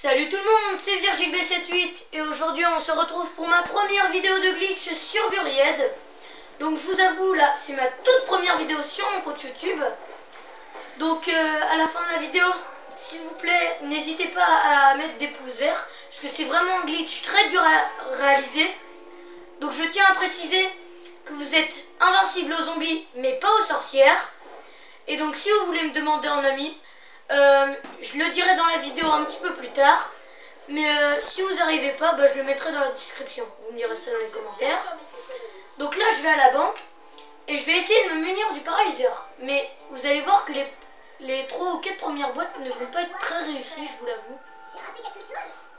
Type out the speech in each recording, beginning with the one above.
Salut tout le monde, c'est VirgilB78 et aujourd'hui on se retrouve pour ma première vidéo de glitch sur Buried. Donc je vous avoue, là c'est ma toute première vidéo sur mon compte YouTube. Donc à la fin de la vidéo, s'il vous plaît, n'hésitez pas à mettre des pouces verts parce que c'est vraiment un glitch très dur à réaliser. Donc je tiens à préciser que vous êtes invincible aux zombies mais pas aux sorcières. Et donc si vous voulez me demander en ami, je le dirai dans la vidéo un petit peu plus tard. Mais si vous n'arrivez pas, je le mettrai dans la description. Vous me direz ça dans les commentaires. Donc là je vais à la banque et je vais essayer de me munir du paralyseur. Mais vous allez voir que les 3 ou 4 premières boîtes ne vont pas être très réussies, je vous l'avoue.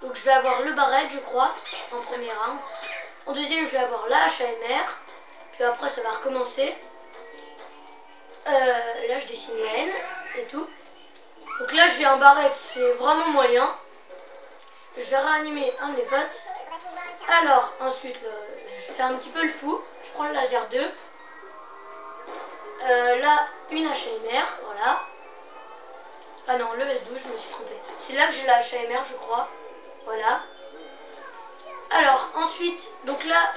Donc je vais avoir le barrette, je crois, en première arme. En deuxième je vais avoir la HAMR. Puis après ça va recommencer. Là je dessine la haine et tout. Donc là j'ai un barrette, c'est vraiment moyen. Je vais réanimer un de mes potes. Alors ensuite je fais un petit peu le fou. Je prends le laser 2. Là une HAMR, voilà. Ah non, le S12, je me suis trompée. C'est là que j'ai la HAMR, je crois. Voilà. Alors ensuite, donc là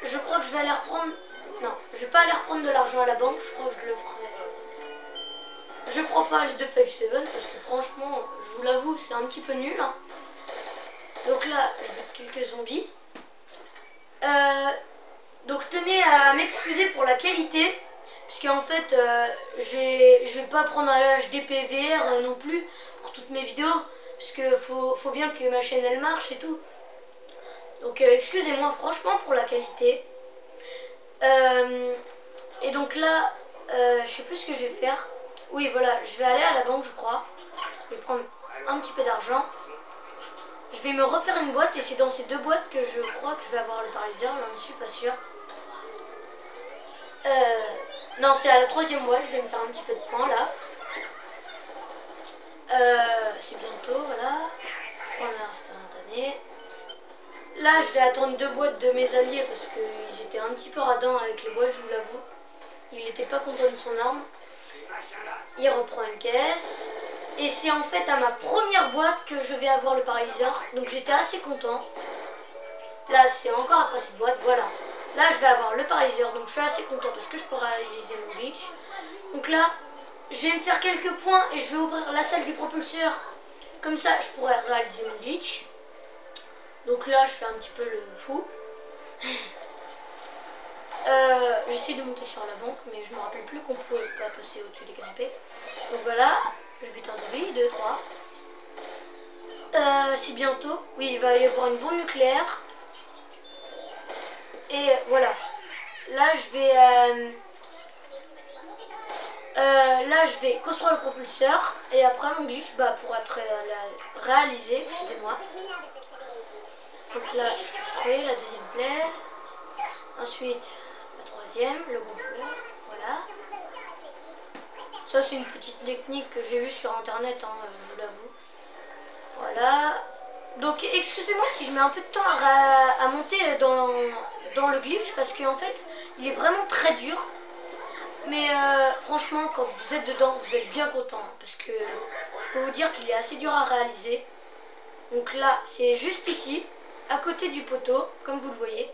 je crois que je vais aller reprendre. Non, je vais pas aller reprendre de l'argent à la banque, je crois que je le ferai. Je prends pas les 257 parce que franchement, je vous l'avoue, c'est un petit peu nul. Hein. Donc là, je vais quelques zombies. Donc je tenais à m'excuser pour la qualité. Puisqu'en fait, je vais pas prendre un HD PVR non plus pour toutes mes vidéos. Puisque faut bien que ma chaîne elle marche et tout. Donc excusez-moi franchement pour la qualité. Et donc là, je sais plus ce que je vais faire. Oui voilà, je vais aller à la banque je crois. Je vais prendre un petit peu d'argent. Je vais me refaire une boîte et c'est dans ces deux boîtes que je crois que je vais avoir le paralyseur. Là dessus pas sûr. Non c'est à la troisième boîte, je vais me faire un petit peu de points là. C'est bientôt, voilà. On a instantané. Là je vais attendre deux boîtes de mes alliés parce qu'ils étaient un petit peu radins avec les boîtes, je vous l'avoue. Il n'était pas content de son arme. Il reprend une caisse. Et c'est en fait à ma première boîte que je vais avoir le paralyseur. Donc j'étais assez content. Là c'est encore après cette boîte, voilà. Là je vais avoir le paralyseur, donc je suis assez content parce que je peux réaliser mon glitch. Donc là, je vais me faire quelques points et je vais ouvrir la salle du propulseur. Comme ça je pourrai réaliser mon glitch. Donc là je fais un petit peu le fou. J'essaie de monter sur la banque, mais je me rappelle plus qu'on pouvait pas passer au-dessus des canapés. Donc voilà, je bute un zombie, 2, 3. C'est bientôt. Oui, il va y avoir une bombe nucléaire. Et voilà. Là, je vais construire le propulseur. Et après, mon glitch pourra être réalisé. Excusez-moi. Donc là, je construis la deuxième plaie. Ensuite, la troisième, le gonfleur. Voilà. Ça, c'est une petite technique que j'ai vue sur internet, hein, je vous l'avoue. Voilà. Donc, excusez-moi si je mets un peu de temps à monter dans le glitch parce qu'en fait, il est vraiment très dur. Mais franchement, quand vous êtes dedans, vous êtes bien content. Parce que je peux vous dire qu'il est assez dur à réaliser. Donc là, c'est juste ici, à côté du poteau, comme vous le voyez.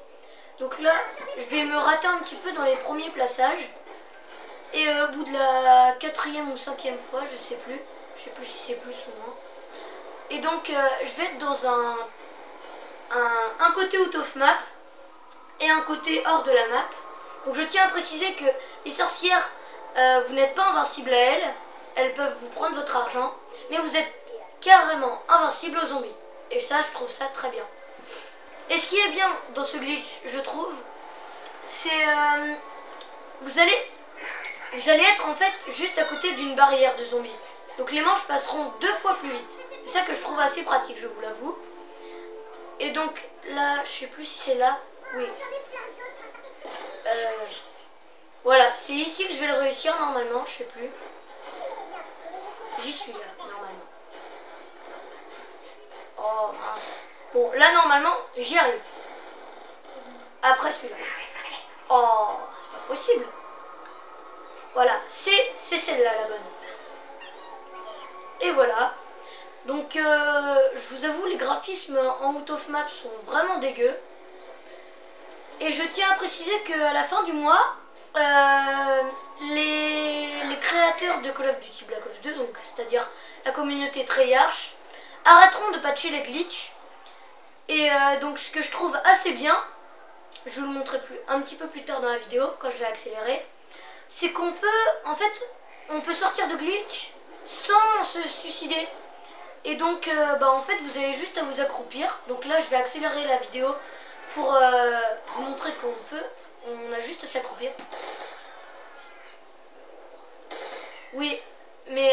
Donc là, je vais me rater un petit peu dans les premiers plaçages. Et au bout de la 4e ou 5e fois, je sais plus si c'est plus ou moins. Et donc, je vais être dans un côté out of map et un côté hors de la map. Donc je tiens à préciser que les sorcières, vous n'êtes pas invincible à elles. Elles peuvent vous prendre votre argent. Mais vous êtes carrément invincible aux zombies. Et ça, je trouve ça très bien. Et ce qui est bien dans ce glitch, je trouve, c'est vous allez être en fait juste à côté d'une barrière de zombies. Donc les manches passeront 2 fois plus vite. C'est ça que je trouve assez pratique, je vous l'avoue. Et donc là, je sais plus si c'est là. Oui. Voilà, c'est ici que je vais le réussir normalement, je sais plus. J'y suis là, normalement. Oh mince. Bon, là normalement, j'y arrive. Après celui-là. Oh, c'est pas possible. Voilà, c'est celle-là la bonne. Et voilà. Donc je vous avoue, les graphismes en out of map sont vraiment dégueux. Et je tiens à préciser qu'à la fin du mois, les créateurs de Call of Duty Black Ops 2, donc c'est-à-dire la communauté Treyarch, arrêteront de patcher les glitches. Et donc ce que je trouve assez bien, je vous le montrerai un petit peu plus tard dans la vidéo quand je vais accélérer, c'est qu'on peut, en fait, on peut sortir de glitch sans se suicider. Et donc en fait vous avez juste à vous accroupir. Donc là je vais accélérer la vidéo pour vous montrer on a juste à s'accroupir. Oui, mais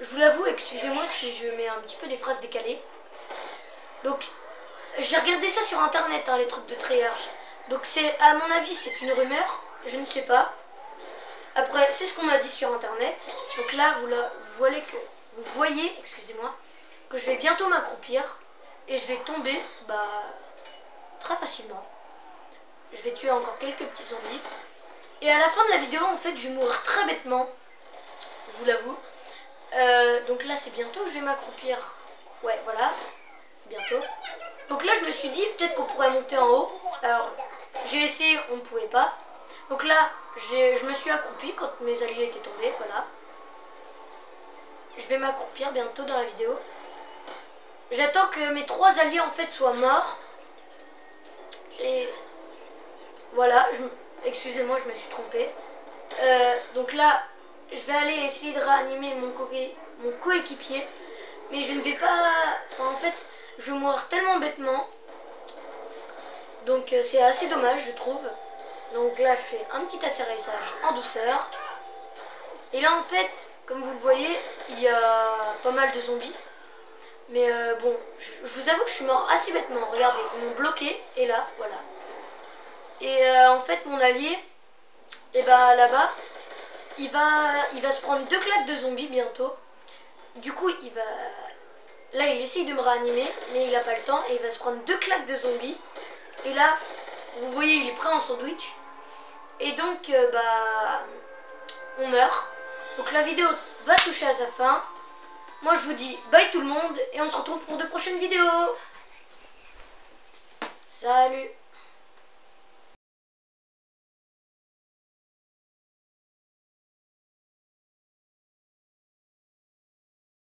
je vous l'avoue, excusez-moi si je mets un petit peu des phrases décalées. Donc j'ai regardé ça sur internet, hein, les trucs de Treyarch. Donc c'est, à mon avis, c'est une rumeur, je ne sais pas. Après, c'est ce qu'on m'a dit sur internet. Donc là, vous voyez, excusez-moi, que je vais bientôt m'accroupir et je vais tomber très facilement. Je vais tuer encore quelques petits zombies. Et à la fin de la vidéo, en fait, je vais mourir très bêtement. Je vous l'avoue. Donc là, c'est bientôt que je vais m'accroupir. Ouais, voilà. Bientôt. Donc là, je me suis dit, peut-être qu'on pourrait monter en haut. Alors, j'ai essayé, on ne pouvait pas. Donc là, je me suis accroupi quand mes alliés étaient tombés. Voilà. Je vais m'accroupir bientôt dans la vidéo. J'attends que mes 3 alliés, en fait, soient morts. Et voilà, excusez-moi, je me suis trompée. Donc là, je vais aller essayer de réanimer mon coéquipier. Mais je ne vais pas... Enfin, en fait, je vais mourir tellement bêtement. Donc c'est assez dommage, je trouve. Donc là, je fais un petit atterrissage en douceur. Et là, en fait, comme vous le voyez, il y a pas mal de zombies. Mais bon, je vous avoue que je suis mort assez bêtement. Regardez, ils m'ont bloqué. Et là, voilà. Et en fait, mon allié, et là-bas, il va se prendre 2 claques de zombies bientôt. Du coup, là, il essaye de me réanimer, mais il n'a pas le temps. Et il va se prendre 2 claques de zombies. Et là, vous voyez, il est prêt en sandwich. Et donc, on meurt. Donc la vidéo va toucher à sa fin. Moi, je vous dis bye tout le monde. Et on se retrouve pour de prochaines vidéos. Salut!